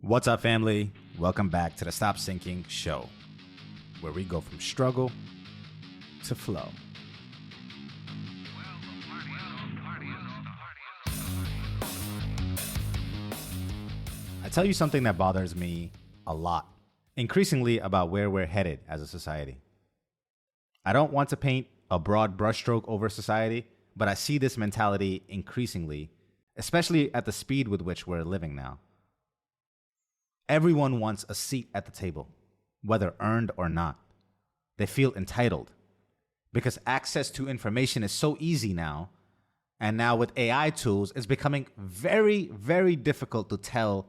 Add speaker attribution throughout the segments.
Speaker 1: What's up, family? Welcome back to the Stop Sinking Show, where we go from struggle to flow. I tell you something that bothers me a lot, increasingly about where we're headed as a society. I don't want to paint a broad brushstroke over society, but I see this mentality increasingly, especially at the speed with which we're living now. Everyone wants a seat at the table, whether earned or not. They feel entitled because access to information is so easy now. And now with AI tools, it's becoming very, very difficult to tell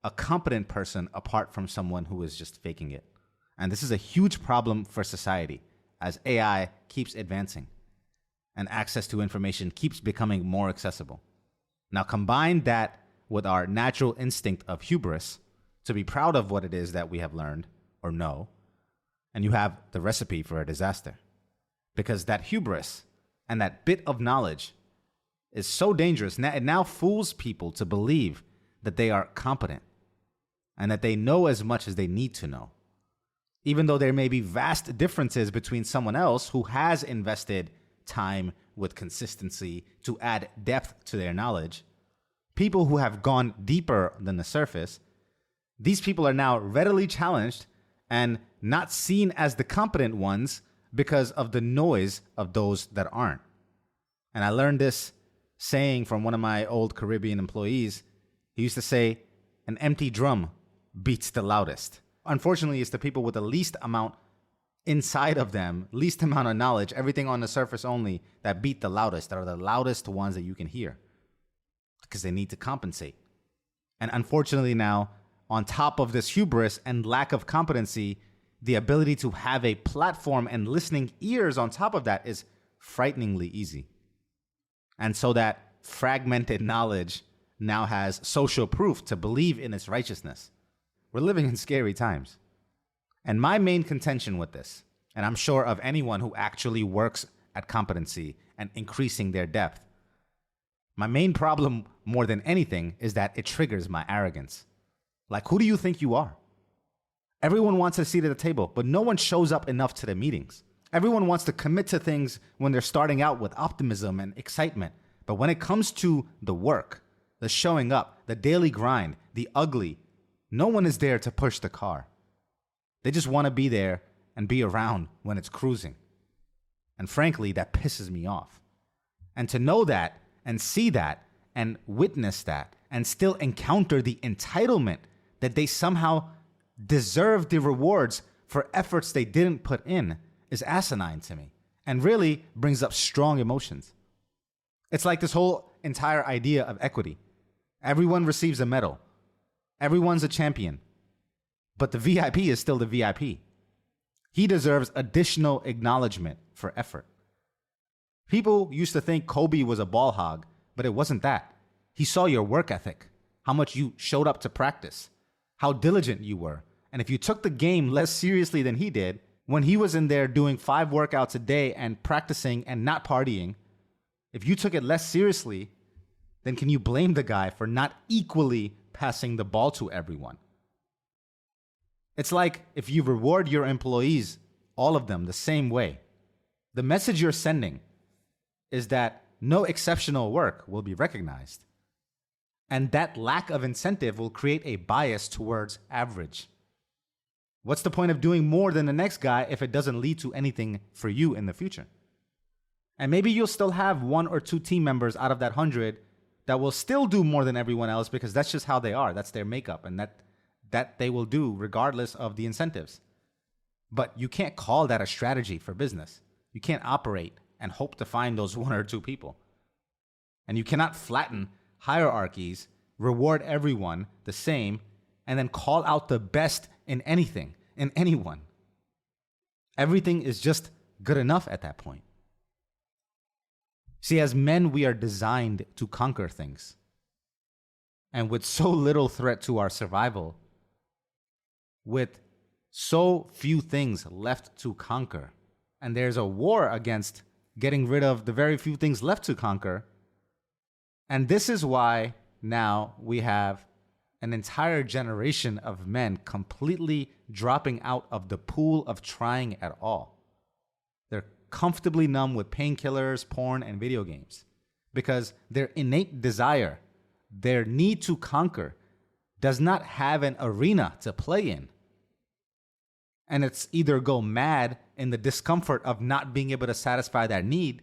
Speaker 1: a competent person apart from someone who is just faking it. And this is a huge problem for society as AI keeps advancing and access to information keeps becoming more accessible. Now combine that with our natural instinct of hubris, to be proud of what it is that we have learned or know, and you have the recipe for a disaster. Because that hubris and that bit of knowledge is so dangerous. It now fools people to believe that they are competent and that they know as much as they need to know. Even though there may be vast differences between someone else who has invested time with consistency to add depth to their knowledge, people who have gone deeper than the surface, these people are now readily challenged and not seen as the competent ones because of the noise of those that aren't. And I learned this saying from one of my old Caribbean employees. He used to say, an empty drum beats the loudest. Unfortunately, it's the people with the least amount inside of them, least amount of knowledge, everything on the surface only, that beat the loudest, that are the loudest ones that you can hear because they need to compensate. And unfortunately now, on top of this hubris and lack of competency, the ability to have a platform and listening ears on top of that is frighteningly easy. And so that fragmented knowledge now has social proof to believe in its righteousness. We're living in scary times. And my main contention with this, and I'm sure of anyone who actually works at competency and increasing their depth, my main problem more than anything is that it triggers my arrogance. Like, who do you think you are? Everyone wants a seat at the table, but no one shows up enough to the meetings. Everyone wants to commit to things when they're starting out with optimism and excitement. But when it comes to the work, the showing up, the daily grind, the ugly, no one is there to push the car. They just want to be there and be around when it's cruising. And frankly, that pisses me off. And to know that and see that and witness that and still encounter the entitlement that they somehow deserve the rewards for efforts they didn't put in is asinine to me and really brings up strong emotions. It's like this whole entire idea of equity. Everyone receives a medal. Everyone's a champion. But the VIP is still the VIP. He deserves additional acknowledgement for effort. People used to think Kobe was a ball hog, but it wasn't that. He saw your work ethic, how much you showed up to practice, how diligent you were. And if you took the game less seriously than he did, when he was in there doing 5 workouts a day and practicing and not partying, if you took it less seriously, then can you blame the guy for not equally passing the ball to everyone? It's like if you reward your employees, all of them, the same way, the message you're sending is that no exceptional work will be recognized. And that lack of incentive will create a bias towards average. What's the point of doing more than the next guy if it doesn't lead to anything for you in the future? And maybe you'll still have 1 or 2 team members out of that 100 that will still do more than everyone else because that's just how they are. That's their makeup, and that they will do regardless of the incentives. But you can't call that a strategy for business. You can't operate and hope to find those 1 or 2 people. And you cannot flatten hierarchies, reward everyone the same, and then call out the best in anything, in anyone. Everything is just good enough at that point. See, as men, we are designed to conquer things. And with so little threat to our survival, with so few things left to conquer, and there's a war against getting rid of the very few things left to conquer. And this is why now we have an entire generation of men completely dropping out of the pool of trying at all. They're comfortably numb with painkillers, porn, and video games because their innate desire, their need to conquer, does not have an arena to play in. And it's either go mad in the discomfort of not being able to satisfy that need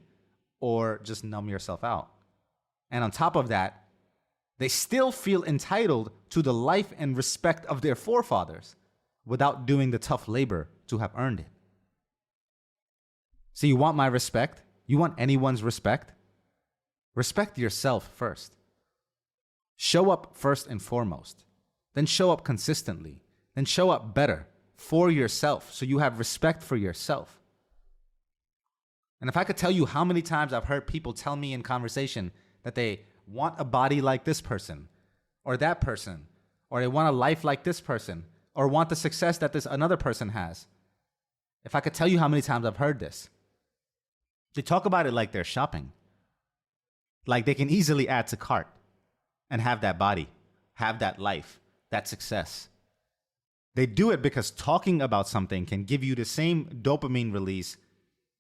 Speaker 1: or just numb yourself out. And on top of that, they still feel entitled to the life and respect of their forefathers without doing the tough labor to have earned it. So you want my respect? You want anyone's respect? Respect yourself first. Show up first and foremost. Then show up consistently. Then show up better for yourself so you have respect for yourself. And if I could tell you how many times I've heard people tell me in conversation that they want a body like this person or that person, or they want a life like this person, or want the success that this another person has. If I could tell you how many times I've heard this, they talk about it like they're shopping. Like they can easily add to cart and have that body, have that life, that success. They do it because talking about something can give you the same dopamine release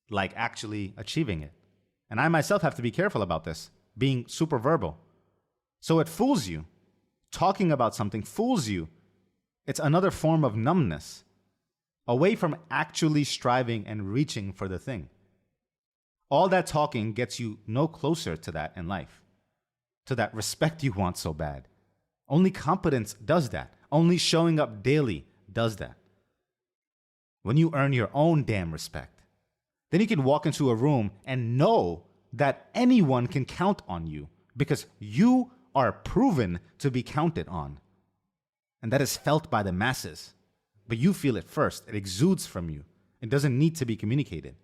Speaker 1: like actually achieving it. And I myself have to be careful about this, being super verbal. So it fools you. Talking about something fools you. It's another form of numbness, away from actually striving and reaching for the thing. All that talking gets you no closer to that in life, to that respect you want so bad. Only competence does that. Only showing up daily does that. When you earn your own damn respect, then you can walk into a room and know that anyone can count on you because you are proven to be counted on. And that is felt by the masses. But you feel it first. It exudes from you. It doesn't need to be communicated.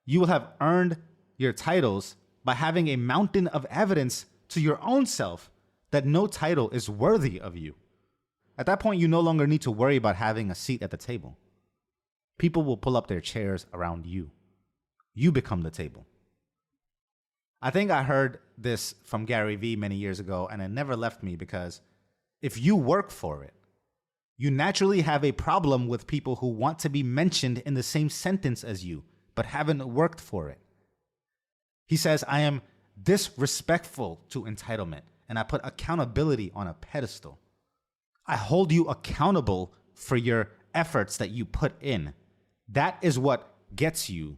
Speaker 1: You will have earned your titles by having a mountain of evidence to your own self that no title is worthy of you. At that point, you no longer need to worry about having a seat at the table. People will pull up their chairs around you. You become the table. I think I heard this from Gary Vee many years ago, and it never left me because if you work for it, you naturally have a problem with people who want to be mentioned in the same sentence as you, but haven't worked for it. He says, I am disrespectful to entitlement, and I put accountability on a pedestal. I hold you accountable for your efforts that you put in. That is what gets you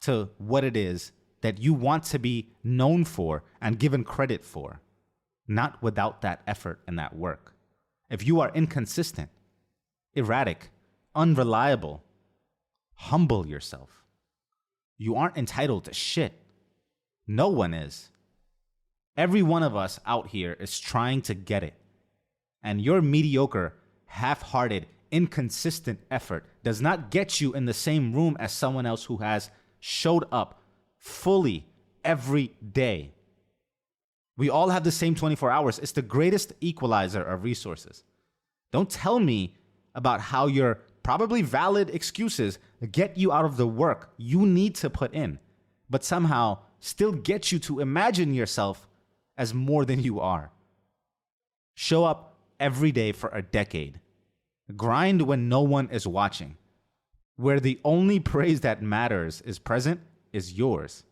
Speaker 1: to what it is that you want to be known for and given credit for, not without that effort and that work. If you are inconsistent, erratic, unreliable, humble yourself. You aren't entitled to shit. No one is. Every one of us out here is trying to get it. And your mediocre, half-hearted, inconsistent effort does not get you in the same room as someone else who has showed up fully every day. We all have the same 24 hours. It's the greatest equalizer of resources. Don't tell me about how your probably valid excuses get you out of the work you need to put in, but somehow still get you to imagine yourself as more than you are. Show up every day for a decade. Grind when no one is watching. Where the only praise that matters is present is yours.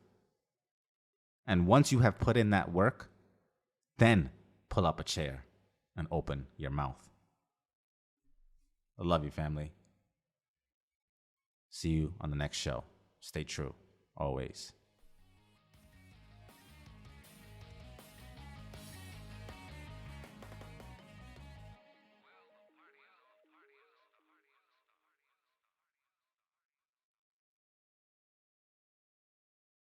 Speaker 1: And once you have put in that work, then pull up a chair and open your mouth. I love you, family. See you on the next show. Stay true, always.